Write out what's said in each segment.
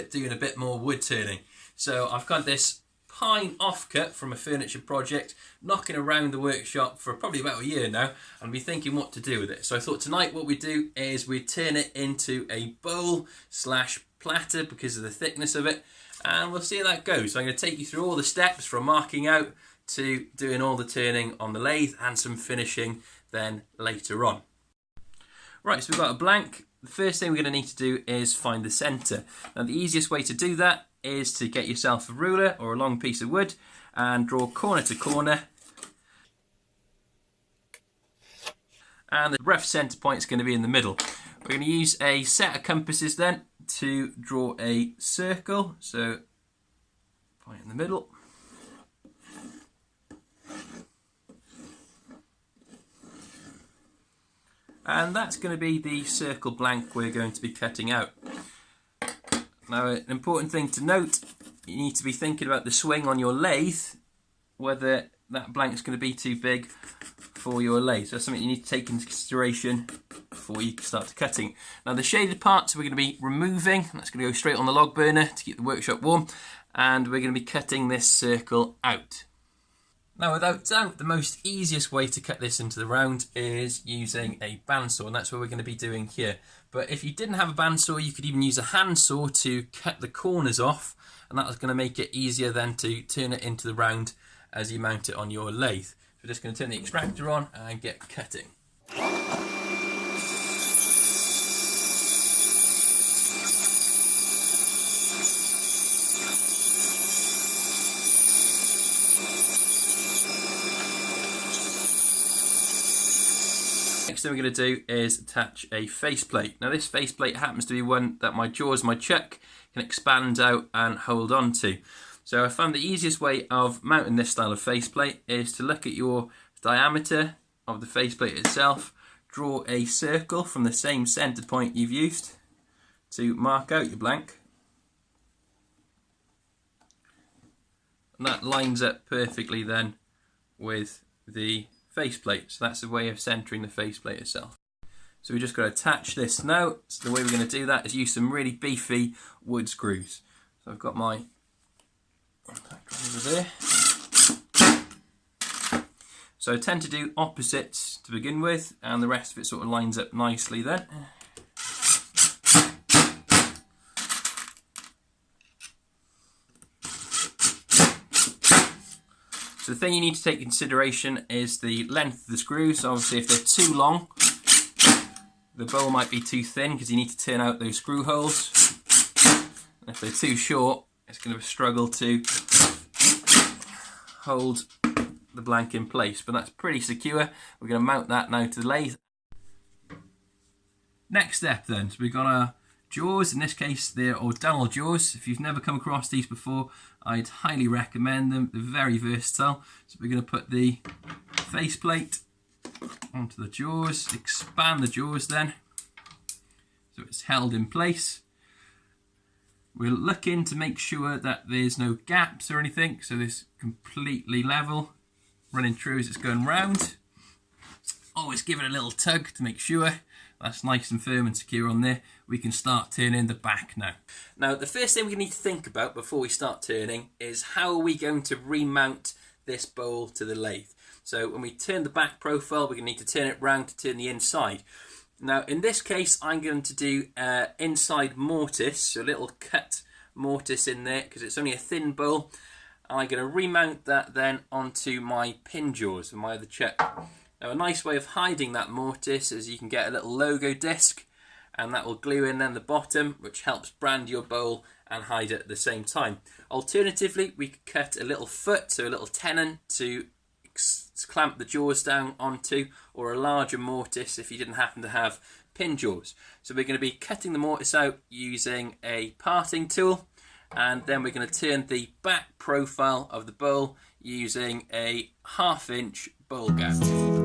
at doing a bit more wood turning. So I've got this pine offcut from a furniture project knocking around the workshop for probably about a year now, and be thinking what to do with it. So I thought tonight what we do is we turn it into a bowl slash platter because of the thickness of it, and we'll see how that goes. So I'm going to take you through all the steps from marking out to doing all the turning on the lathe and some finishing then later on. Right, so we've got a blank. The first thing we're going to need to do is find the centre. Now the easiest way to do that is to get yourself a ruler or a long piece of wood and draw corner to corner. And the rough centre point is going to be in the middle. We're going to use a set of compasses then to draw a circle. So point in the middle. And that's going to be the circle blank we're going to be cutting out. Now, an important thing to note, you need to be thinking about the swing on your lathe, whether that blank is going to be too big for your lathe. So that's something you need to take into consideration before you start cutting. Now, the shaded parts we're going to be removing. That's going to go straight on the log burner to keep the workshop warm. And we're going to be cutting this circle out. Now, without doubt, the most easiest way to cut this into the round is using a bandsaw, and that's what we're going to be doing here. But if you didn't have a bandsaw, you could even use a handsaw to cut the corners off, and that's going to make it easier then to turn it into the round as you mount it on your lathe. So we're just going to turn the extractor on and get cutting. Next thing we're going to do is attach a faceplate. Now this faceplate happens to be one that my jaws, my chuck, can expand out and hold on to. So I found the easiest way of mounting this style of faceplate is to look at your diameter of the faceplate itself, draw a circle from the same centre point you've used to mark out your blank. And that lines up perfectly then with the faceplate. So that's the way of centering the faceplate itself. So we're just going to attach this now. So the way we're going to do that is use some really beefy wood screws. So I've got my over there. So I tend to do opposites to begin with, and the rest of it sort of lines up nicely then. So the thing you need to take into consideration is the length of the screws. So obviously if they're too long, the bowl might be too thin because you need to turn out those screw holes. And if they're too short, it's going to struggle to hold the blank in place. But that's pretty secure. We're going to mount that now to the lathe. Next step then, so we've got our jaws. In this case they're ordinal jaws. If you've never come across these before, I'd highly recommend them. They're very versatile. So we're going to put the faceplate onto the jaws, expand the jaws then so it's held in place. We're looking to make sure that there's no gaps or anything, so this completely level, running through as it's going round. Always give it a little tug to make sure that's nice and firm and secure on there. We can start turning the back now. Now the first thing we need to think about before we start turning is how are we going to remount this bowl to the lathe. So when we turn the back profile, we're going to need to turn it round to turn the inside. Now in this case I'm going to do inside mortise, so a little cut mortise in there because it's only a thin bowl. I'm going to remount that then onto my pin jaws and my other chuck. Now a nice way of hiding that mortise is you can get a little logo disc and that will glue in then the bottom, which helps brand your bowl and hide it at the same time. Alternatively, we could cut a little foot, so a little tenon to clamp the jaws down onto, or a larger mortise if you didn't happen to have pin jaws. So we're going to be cutting the mortise out using a parting tool, and then we're going to turn the back profile of the bowl using a 1/2 inch bowl gouge.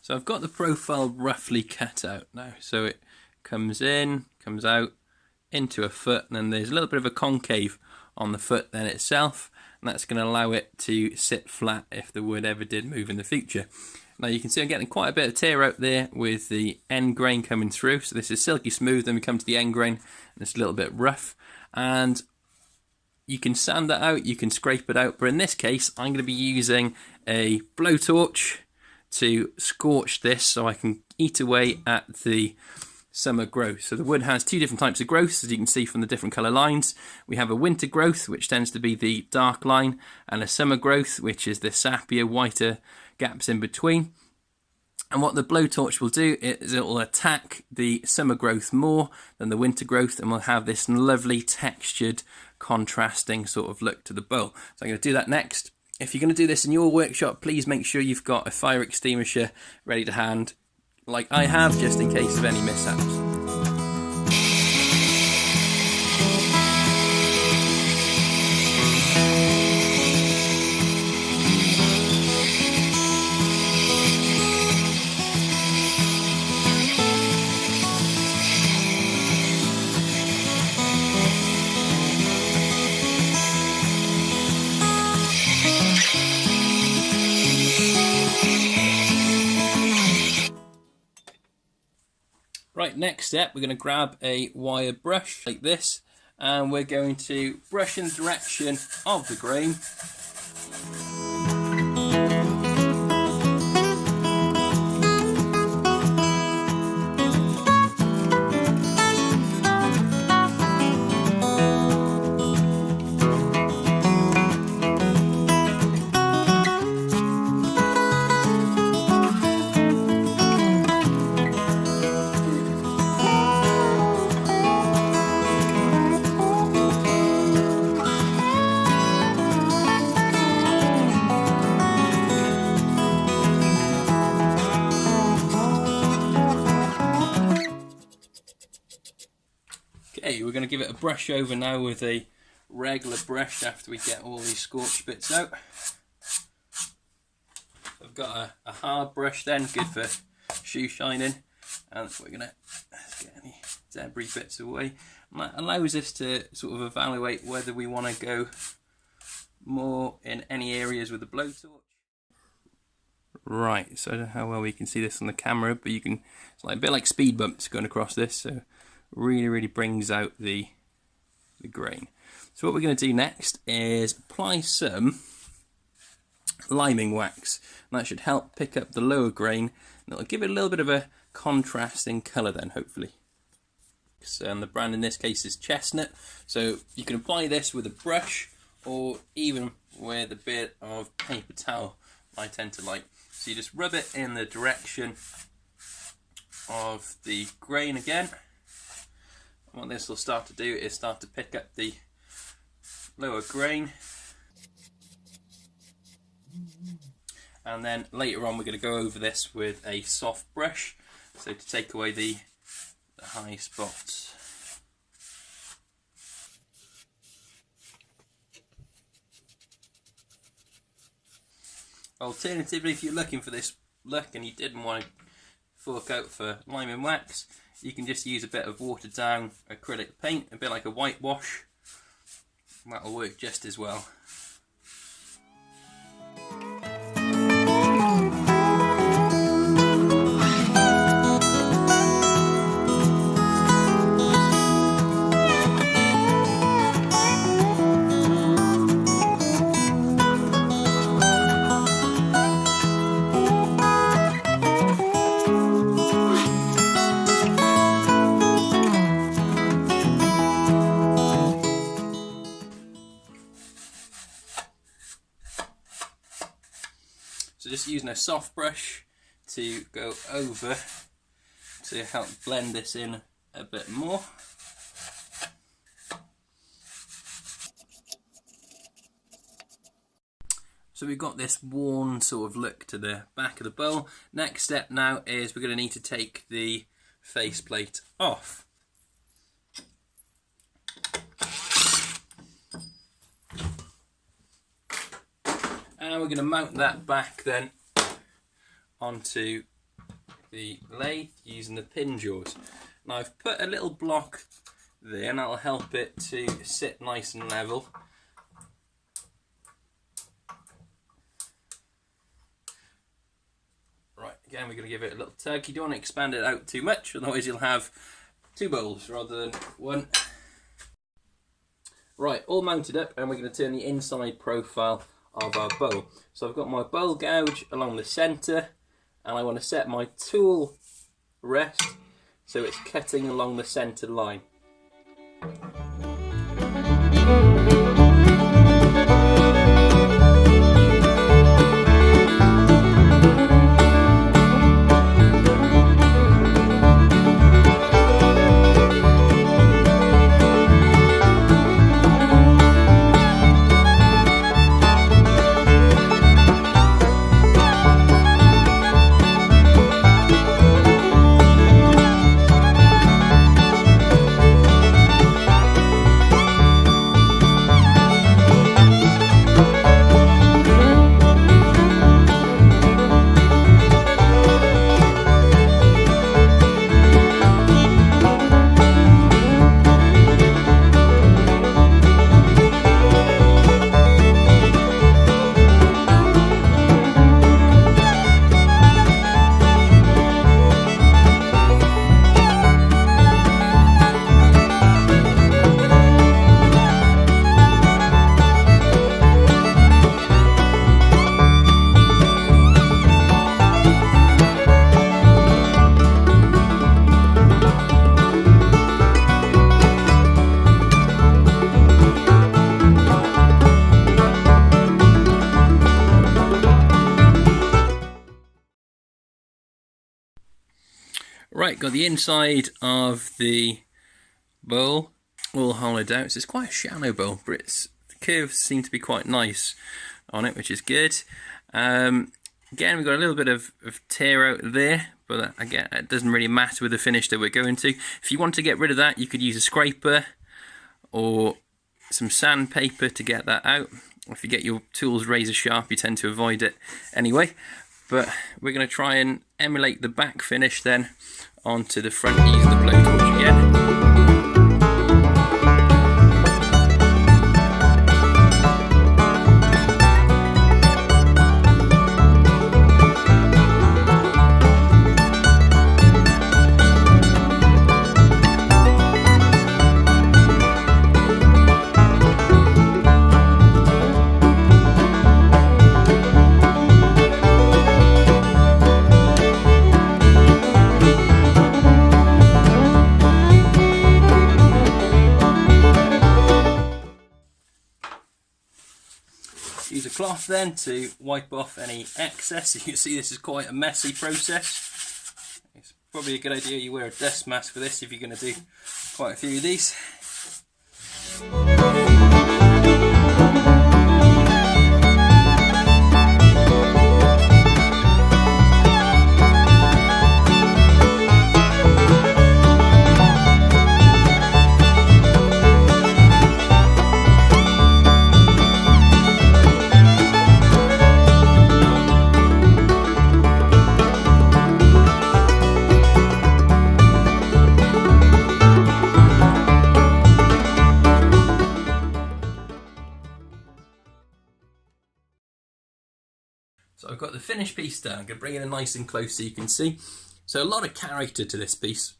So I've got the profile roughly cut out now. So it comes in, comes out into a foot, and then there's a little bit of a concave on the foot then itself, and that's going to allow it to sit flat if the wood ever did move in the future. Now you can see I'm getting quite a bit of tear out there with the end grain coming through. So this is silky smooth, then we come to the end grain and it's a little bit rough. And you can sand that out, you can scrape it out, but in this case I'm going to be using a blowtorch to scorch this so I can eat away at the summer growth. So the wood has two different types of growth, as you can see from the different colour lines. We have a winter growth, which tends to be the dark line, and a summer growth, which is the sappier, whiter gaps in between. And what the blowtorch will do is it will attack the summer growth more than the winter growth, and we'll have this lovely textured, contrasting sort of look to the bowl. So I'm going to do that next. If you're going to do this in your workshop, please make sure you've got a fire extinguisher ready to hand, like I have, just in case of any mishaps. Right, next step, we're going to grab a wire brush like this, and we're going to brush in the direction of the grain. Okay, we're going to give it a brush over now with a regular brush after we get all these scorched bits out. I've got a hard brush then, good for shoe shining, and we're going to get any debris bits away. And that allows us to sort of evaluate whether we want to go more in any areas with the blowtorch. Right, so I don't know how well we can see this on the camera, but you can, it's like a bit like speed bumps going across this, so really brings out the grain. So what we're going to do next is apply some liming wax, and that should help pick up the lower grain, and it'll give it a little bit of a contrasting colour then, hopefully. And the brand in this case is chestnut, so you can apply this with a brush or even with a bit of paper towel, I tend to like. So you just rub it in the direction of the grain again. What this will start to do is start to pick up the lower grain, and then later on we're going to go over this with a soft brush, so to take away the high spots. Alternatively, if you're looking for this look and you didn't want to fork out for liming wax, you can just use a bit of watered down acrylic paint, a bit like a whitewash. That'll work just as well. So just using a soft brush to go over to help blend this in a bit more. So we've got this worn sort of look to the back of the bowl. Next step now is we're going to need to take the faceplate off. And we're going to mount that back then onto the lathe using the pin jaws. Now I've put a little block there and that'll help it to sit nice and level. Right, again we're going to give it a little tug. You don't want to expand it out too much, otherwise you'll have two bowls rather than one. Right, all mounted up, and we're going to turn the inside profile of our bowl. So I've got my bowl gouge along the centre, and I want to set my tool rest so it's cutting along the centre line. Right, got the inside of the bowl all hollowed out. So it's quite a shallow bowl, but the curves seem to be quite nice on it, which is good. Again, we've got a little bit of tear out there, but again, it doesn't really matter with the finish that we're going to. If you want to get rid of that, you could use a scraper or some sandpaper to get that out. If you get your tools razor sharp, you tend to avoid it anyway. But we're going to try and emulate the back finish then onto the front using the blowtorch again. Use a cloth then to wipe off any excess. You can see this is quite a messy process. It's probably a good idea you wear a dust mask for this if you're going to do quite a few of these. So I've got the finished piece done. I'm going to bring it in nice and close so you can see. So a lot of character to this piece.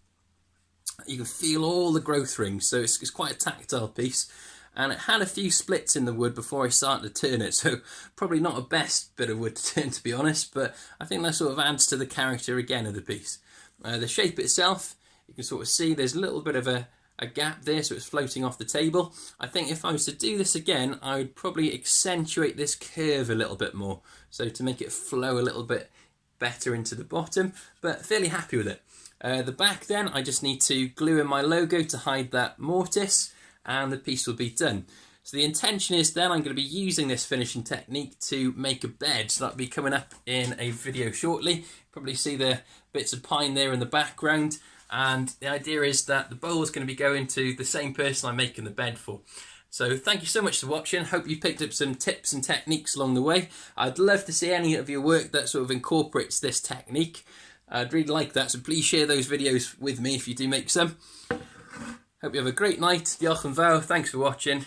You can feel all the growth rings, so it's quite a tactile piece. And it had a few splits in the wood before I started to turn it, so probably not a best bit of wood to turn, to be honest, but I think that sort of adds to the character again of the piece. The shape itself, you can sort of see there's a little bit of a gap there, so it's floating off the table. I think if I was to do this again, I would probably accentuate this curve a little bit more, so to make it flow a little bit better into the bottom, but fairly happy with it. The back then, I just need to glue in my logo to hide that mortise, and the piece will be done. So the intention is then I'm going to be using this finishing technique to make a bed, so that'll be coming up in a video shortly. Probably see the bits of pine there in the background. And the idea is that the bowl is going to be going to the same person I'm making the bed for. So thank you so much for watching. Hope you picked up some tips and techniques along the way. I'd love to see any of your work that sort of incorporates this technique. I'd really like that, so please share those videos with me if you do make some. Hope you have a great night. Diolch yn fawr, thanks for watching.